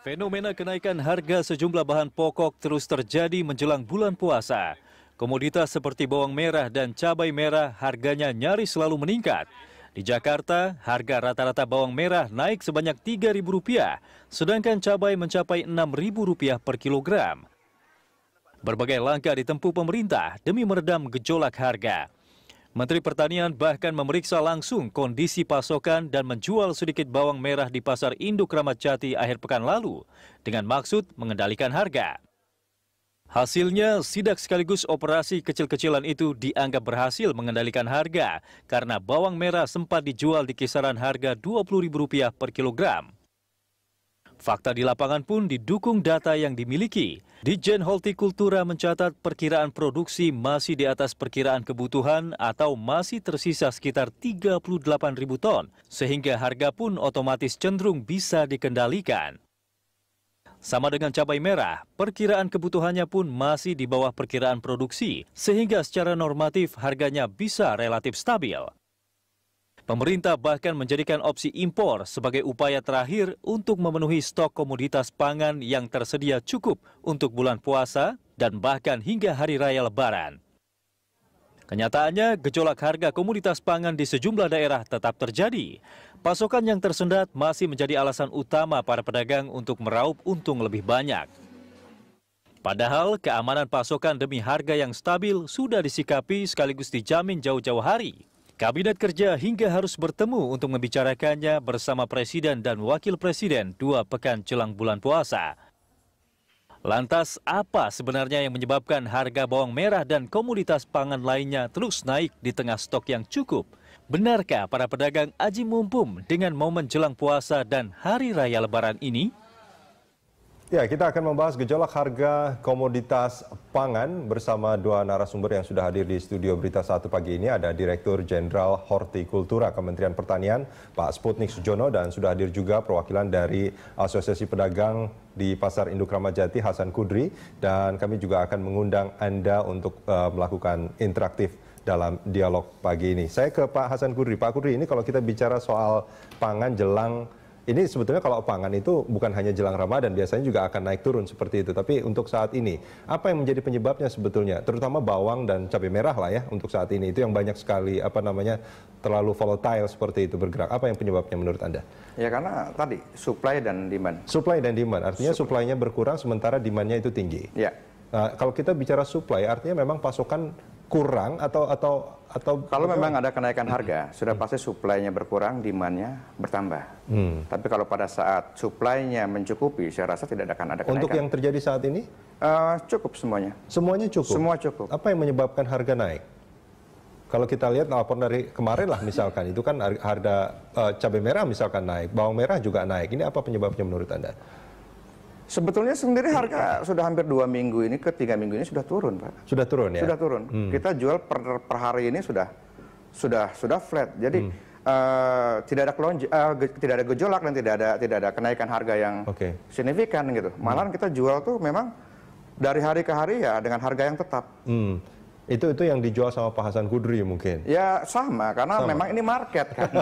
Fenomena kenaikan harga sejumlah bahan pokok terus terjadi menjelang bulan puasa. Komoditas seperti bawang merah dan cabai merah harganya nyaris selalu meningkat. Di Jakarta, harga rata-rata bawang merah naik sebanyak Rp3.000, sedangkan cabai mencapai Rp6.000 per kilogram. Berbagai langkah ditempuh pemerintah demi meredam gejolak harga. Menteri Pertanian bahkan memeriksa langsung kondisi pasokan dan menjual sedikit bawang merah di Pasar Induk Ramat Jati akhir pekan lalu dengan maksud mengendalikan harga. Hasilnya, sidak sekaligus operasi kecil-kecilan itu dianggap berhasil mengendalikan harga karena bawang merah sempat dijual di kisaran harga Rp20.000 per kilogram. Fakta di lapangan pun didukung data yang dimiliki. Ditjen Hortikultura mencatat perkiraan produksi masih di atas perkiraan kebutuhan atau masih tersisa sekitar 38.000 ton, sehingga harga pun otomatis cenderung bisa dikendalikan. Sama dengan cabai merah, perkiraan kebutuhannya pun masih di bawah perkiraan produksi, sehingga secara normatif harganya bisa relatif stabil. Pemerintah bahkan menjadikan opsi impor sebagai upaya terakhir untuk memenuhi stok komoditas pangan yang tersedia cukup untuk bulan puasa dan bahkan hingga hari raya Lebaran. Kenyataannya, gejolak harga komoditas pangan di sejumlah daerah tetap terjadi. Pasokan yang tersendat masih menjadi alasan utama para pedagang untuk meraup untung lebih banyak. Padahal keamanan pasokan demi harga yang stabil sudah disikapi sekaligus dijamin jauh-jauh hari. Kabinet Kerja hingga harus bertemu untuk membicarakannya bersama Presiden dan Wakil Presiden 2 pekan jelang bulan puasa. Lantas, apa sebenarnya yang menyebabkan harga bawang merah dan komoditas pangan lainnya terus naik di tengah stok yang cukup? Benarkah para pedagang aji mumpung dengan momen jelang puasa dan hari raya Lebaran ini? Ya, kita akan membahas gejolak harga komoditas pangan bersama dua narasumber yang sudah hadir di studio Berita 1 pagi ini. Ada Direktur Jenderal Hortikultura Kementerian Pertanian, Pak Sputnik Sujono, dan sudah hadir juga perwakilan dari Asosiasi Pedagang di Pasar Induk Ramat Jati, Hasan Kudri. Dan kami juga akan mengundang Anda untuk melakukan interaktif dalam dialog pagi ini. Saya ke Pak Hasan Kudri. Pak Kudri, ini kalau kita bicara soal pangan jelang, ini sebetulnya kalau pangan itu bukan hanya jelang Ramadan, biasanya juga akan naik turun seperti itu. Tapi untuk saat ini, apa yang menjadi penyebabnya sebetulnya? Terutama bawang dan cabai merah lah ya untuk saat ini. Itu yang banyak sekali terlalu volatile seperti itu bergerak. Apa yang penyebabnya menurut Anda? Ya karena tadi supply dan demand. Supply dan demand, artinya supply-nya berkurang sementara demand-nya itu tinggi. Ya. Kalau kita bicara supply, artinya memang pasokan kurang atau kalau memang ada kenaikan harga, sudah pasti supply-nya berkurang, demand-nya bertambah. Tapi kalau pada saat supply-nya mencukupi, saya rasa tidak akan ada kenaikan. Untuk yang terjadi saat ini? Cukup semuanya. Semuanya cukup? Semua cukup. Apa yang menyebabkan harga naik? Kalau kita lihat laporan dari kemarin lah misalkan, itu kan harga cabai merah misalkan naik, bawang merah juga naik. Ini apa penyebabnya menurut Anda? Sebetulnya sendiri harga sudah hampir 2 minggu ini ke 3 minggu ini sudah turun, Pak. Sudah turun ya? Sudah turun. Kita jual per hari ini sudah flat. Jadi tidak ada gejolak dan tidak ada kenaikan harga yang signifikan gitu. Malahan kita jual tuh memang dari hari ke hari ya dengan harga yang tetap. Itu yang dijual sama Pak Hasan Kudri mungkin? Ya sama, karena memang ini market kan.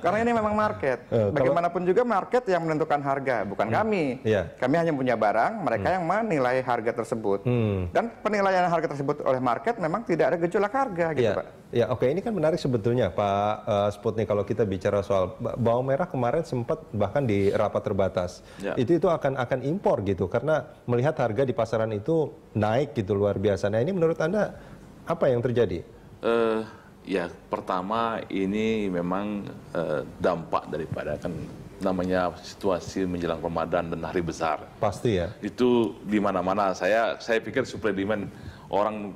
Karena ini memang market. Bagaimanapun juga market yang menentukan harga, bukan kami. Kami hanya punya barang, mereka yang menilai harga tersebut. Dan penilaian harga tersebut oleh market memang tidak ada gejolak harga gitu Pak. Ya oke, ini kan menarik sebetulnya Pak Sputnik, kalau kita bicara soal bawang merah kemarin sempat bahkan di rapat terbatas. Itu akan impor gitu, karena melihat harga di pasaran itu naik gitu luar biasa. Nah ini menurut Anda apa yang terjadi? Ya pertama ini memang dampak daripada kan namanya situasi menjelang Ramadan dan hari besar. Pasti ya. Itu di mana-mana. Saya pikir supply demand orang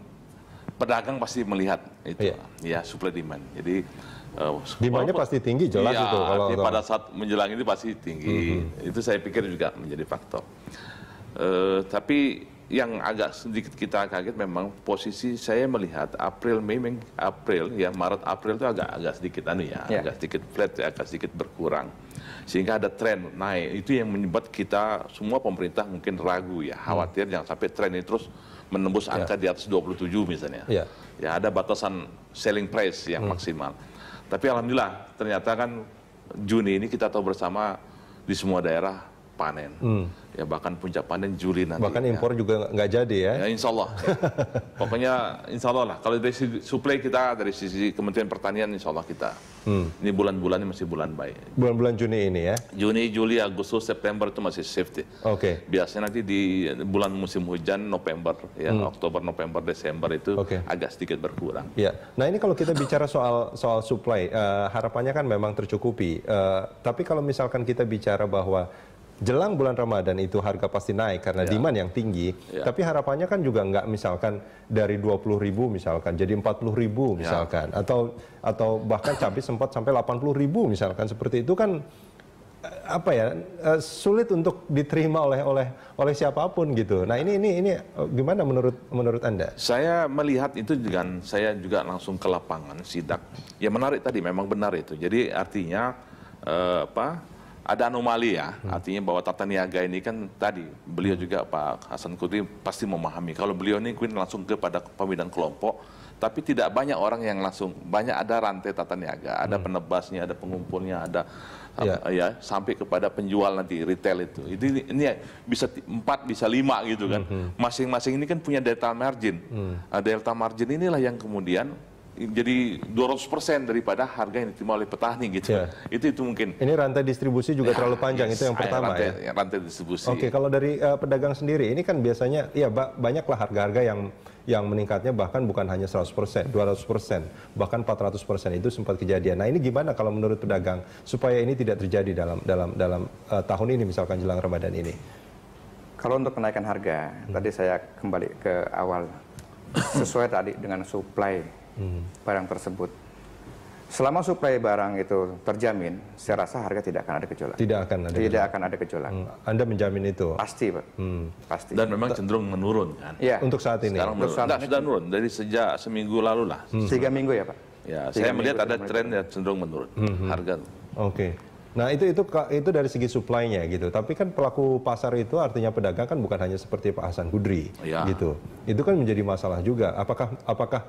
pedagang pasti melihat itu ya supply demand. Jadi demandnya pasti tinggi jelas itu. Kalau pada saat menjelang ini pasti tinggi. Itu saya pikir juga menjadi faktor. Tapi yang agak sedikit kita kaget memang posisi saya melihat Maret April itu agak sedikit agak sedikit flat, agak sedikit berkurang, sehingga ada tren naik. Itu yang menyebabkan kita semua pemerintah mungkin ragu ya, khawatir jangan sampai tren ini terus menembus angka di atas 27 misalnya. Ya ada batasan selling price yang maksimal. Tapi alhamdulillah ternyata kan Juni ini kita tahu bersama di semua daerah panen. Ya bahkan puncak panen Juli nanti. Bahkan impor juga nggak jadi ya? Ya insya Allah. Ya. Pokoknya insya Allah lah. Kalau dari sisi suplai kita, dari sisi Kementerian Pertanian, insya Allah kita. Ini bulan-bulan ini masih bulan baik. Bulan-bulan Juni ini ya? Juni, Juli, Agustus, September itu masih safety. Oke. Biasanya nanti di bulan musim hujan, November, ya Oktober, November, Desember itu agak sedikit berkurang. Ya. Nah ini kalau kita bicara soal supply, harapannya kan memang tercukupi. Tapi kalau misalkan kita bicara bahwa jelang bulan Ramadan itu harga pasti naik karena demand yang tinggi, tapi harapannya kan juga nggak misalkan dari 20.000 misalkan jadi 40.000 misalkan, atau bahkan cabai sempat sampai 80.000 misalkan, seperti itu kan apa ya, sulit untuk diterima oleh siapapun gitu. Nah ini gimana menurut Anda? Saya melihat itu dengan saya juga langsung ke lapangan sidak. Ya menarik tadi, memang benar itu. Jadi artinya ada anomali ya, artinya bahwa tata niaga ini kan tadi beliau juga Pak Hasan Kudri pasti memahami. Kalau beliau ini langsung kepada pembinaan kelompok, tapi tidak banyak orang yang langsung, banyak ada rantai tata niaga, ada penebasnya, ada pengumpulnya, ada ya sampai kepada penjual nanti retail itu. Ini bisa 4 bisa 5 gitu kan. Masing-masing ini kan punya delta margin. Delta margin inilah yang kemudian jadi 200% daripada harga yang diterima oleh petani gitu. Itu mungkin. Ini rantai distribusi juga terlalu panjang, itu yang pertama rantai distribusi. Oke, kalau dari pedagang sendiri ini kan biasanya ya banyaklah harga-harga yang meningkatnya bahkan bukan hanya 100%, 200%, bahkan 400% itu sempat kejadian. Nah, ini gimana kalau menurut pedagang supaya ini tidak terjadi dalam tahun ini misalkan jelang Ramadan ini? Kalau untuk kenaikan harga, tadi saya kembali ke awal sesuai tadi dengan supply barang tersebut. Selama suplai barang itu terjamin, saya rasa harga tidak akan ada gejolak. Tidak akan ada gejolak. Anda menjamin itu? Pasti, Pak. Pasti. Dan memang cenderung menurun kan? Ya. Untuk saat ini? Sekarang sudah menurun dari sejak seminggu lalu lah. 3 minggu ya Pak? Ya, saya melihat ada tren yang cenderung menurun harga. Oke. Nah itu dari segi supply-nya gitu. Tapi kan pelaku pasar itu artinya pedagang kan bukan hanya seperti Pak Hasan Kudri gitu. Itu kan menjadi masalah juga. Apakah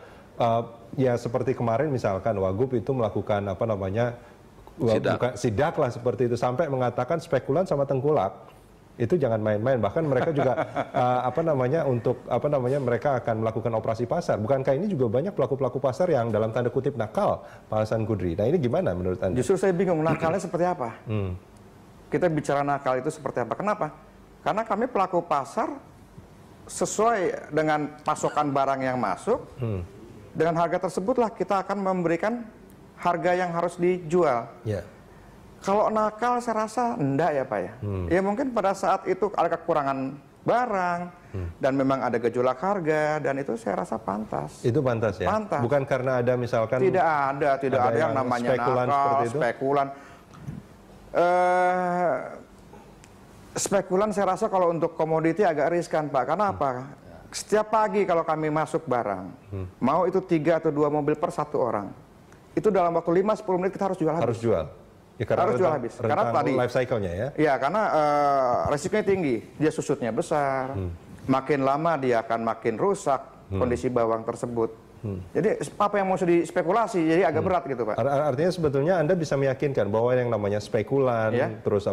ya seperti kemarin misalkan Wagub itu melakukan sidak lah seperti itu sampai mengatakan spekulan sama tengkulak itu jangan main-main, bahkan mereka juga mereka akan melakukan operasi pasar. Bukankah ini juga banyak pelaku-pelaku pasar yang dalam tanda kutip nakal, Pak Hasan Kudri? Nah ini gimana menurut Anda? Justru saya bingung nakalnya seperti apa. Kita bicara nakal itu seperti apa? Kenapa? Karena kami pelaku pasar sesuai dengan pasokan barang yang masuk. Dengan harga tersebutlah kita akan memberikan harga yang harus dijual. Kalau nakal saya rasa enggak ya Pak ya. Ya mungkin pada saat itu ada kekurangan barang dan memang ada gejolak harga dan itu saya rasa pantas. Itu pantas ya? Pantas. Bukan karena ada misalkan... Tidak ada yang namanya nakal, spekulan. Spekulan saya rasa kalau untuk komoditi agak riskan Pak. Karena apa? Setiap pagi kalau kami masuk barang, mau itu 3 atau 2 mobil per 1 orang, itu dalam waktu 5-10 menit kita harus jual habis. Harus jual? Ya, harus jual habis. Karena tadi life cycle-nya ya? Ya, karena resikonya tinggi. Dia susutnya besar, makin lama dia akan makin rusak kondisi bawang tersebut. Jadi apa yang mau dispekulasi, jadi agak berat gitu Pak. Artinya sebetulnya Anda bisa meyakinkan bahwa yang namanya spekulan, terus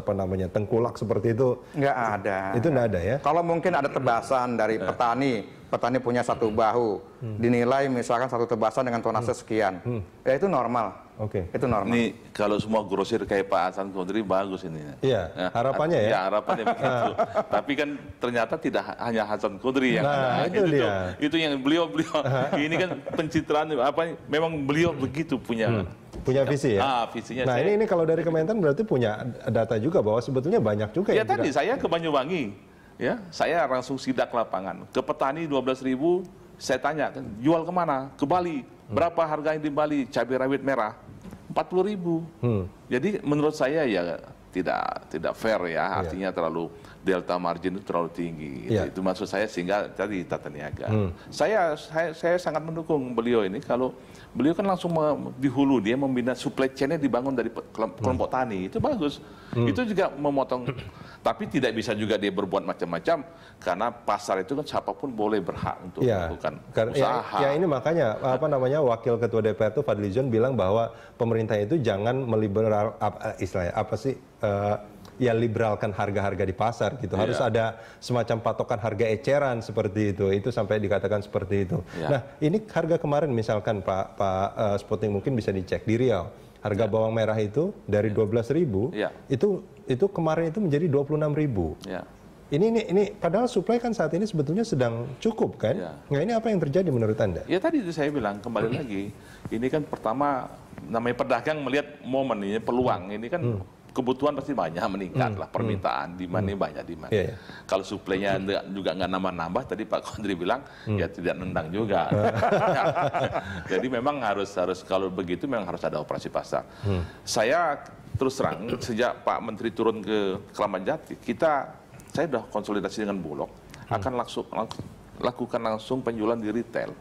tengkulak seperti itu nggak ada. Itu nggak ada ya? Kalau mungkin ada tebasan dari petani punya 1 bahu, dinilai misalkan 1 tebasan dengan tonase sekian, ya itu normal. Itu normal. Ini kalau semua grosir kayak Pak Hasan Kudri bagus ini. Iya, harapannya ya. Ya harapannya begitu. Tapi kan ternyata tidak hanya Hasan Kudri yang itu yang beliau ini kan pencitraan memang beliau begitu punya visi ya. Visinya. Nah, ini kalau dari Kementan berarti punya data juga bahwa sebetulnya banyak juga ya. Tadi saya ke Banyuwangi, ya, saya langsung sidak lapangan. Ke petani 12.000, saya tanya, jual kemana? Ke Bali. Berapa harganya di Bali cabai rawit merah? 40.000. Jadi menurut saya ya tidak fair ya, artinya terlalu delta margin itu terlalu tinggi. Itu maksud saya, sehingga tadi tata niaga. Saya sangat mendukung beliau ini kalau beliau kan langsung di hulu dia membina supply chain-nya dibangun dari kelompok tani. Itu bagus. Itu juga memotong. Tapi tidak bisa juga dia berbuat macam-macam karena pasar itu kan siapapun boleh berhak untuk melakukan usaha. Ya ini makanya Wakil Ketua DPR itu Fadlizon bilang bahwa pemerintah itu jangan meliberal istilahnya ya liberalkan harga-harga di pasar gitu. Harus ada semacam patokan harga eceran seperti itu. Itu sampai dikatakan seperti itu. Nah, ini harga kemarin misalkan Pak Sputnik mungkin bisa dicek di Riau. Harga bawang merah itu dari 12.000 itu kemarin itu menjadi 26.000. Ini padahal supply kan saat ini sebetulnya sedang cukup kan? Nah, ini apa yang terjadi menurut Anda? Ya tadi itu saya bilang kembali lagi. Ini kan pertama namanya pedagang melihat momen ini peluang ini kan kebutuhan pasti banyak meningkat lah, permintaan demand banyak demand. Kalau suplainya juga nggak nambah-nambah, tadi Pak Kondri bilang ya tidak nendang juga. Jadi memang harus kalau begitu memang harus ada operasi pasar. Saya terus terang sejak Pak Menteri turun ke Kramat Jati, saya sudah konsolidasi dengan Bulog, akan lakukan langsung penjualan di retail.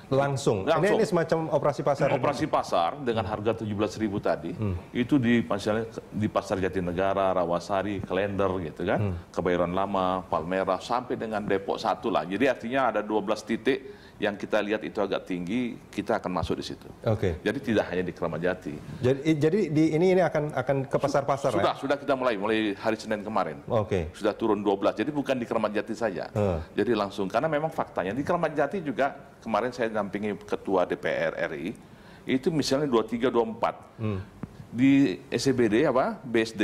Langsung. Ini semacam operasi pasar. Operasi pasar dengan harga 17.000 tadi, itu di pasar Jatinegara, Rawasari, Klender gitu kan, Kebayoran Lama, Palmerah sampai dengan Depok 1 lah. Jadi artinya ada 12 titik yang kita lihat itu agak tinggi, kita akan masuk di situ. Jadi tidak hanya di Kramat Jati. Jadi ini akan ke pasar-pasar ya? Sudah kita mulai hari Senin kemarin. Sudah turun 12. Jadi bukan di Kramat Jati saja. Jadi langsung karena memang faktanya di Kramat Jati juga kemarin saya dampingi Ketua DPR RI, itu misalnya 23, 24. Di SCBD BSD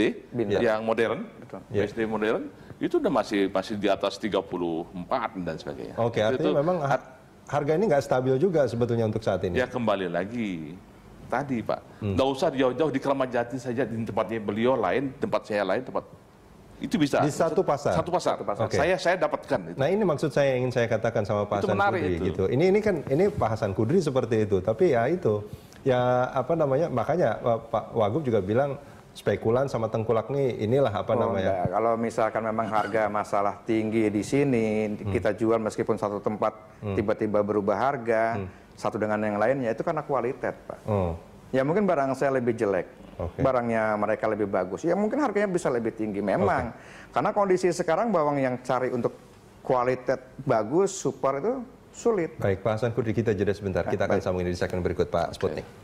yang modern, BSD modern itu udah masih di atas 34 dan sebagainya. Artinya memang harga ini nggak stabil juga sebetulnya untuk saat ini. Ya kembali lagi tadi Pak, nggak usah jauh-jauh di Kramat Jati saja, di tempatnya beliau lain, tempat saya lain, itu bisa di satu pasar. Saya dapatkan itu. Nah, ini maksud saya ingin saya katakan sama Pak Hasan Kudri gitu. Ini Pak Hasan Kudri seperti itu, tapi ya itu ya apa namanya, makanya Pak Wagub juga bilang spekulan sama tengkulak nih inilah apa namanya. Enggak. Kalau misalkan memang harga masalah tinggi di sini, kita jual meskipun satu tempat tiba-tiba berubah harga satu dengan yang lainnya, itu karena kualitas Pak. Ya mungkin barang saya lebih jelek, barangnya mereka lebih bagus, ya mungkin harganya bisa lebih tinggi memang. Karena kondisi sekarang bawang yang cari untuk kualitas bagus, super itu sulit. Baik, Pak Hasan Kudri, kita jeda sebentar. Kita akan sambung ini di segmen berikut Pak Sputnik.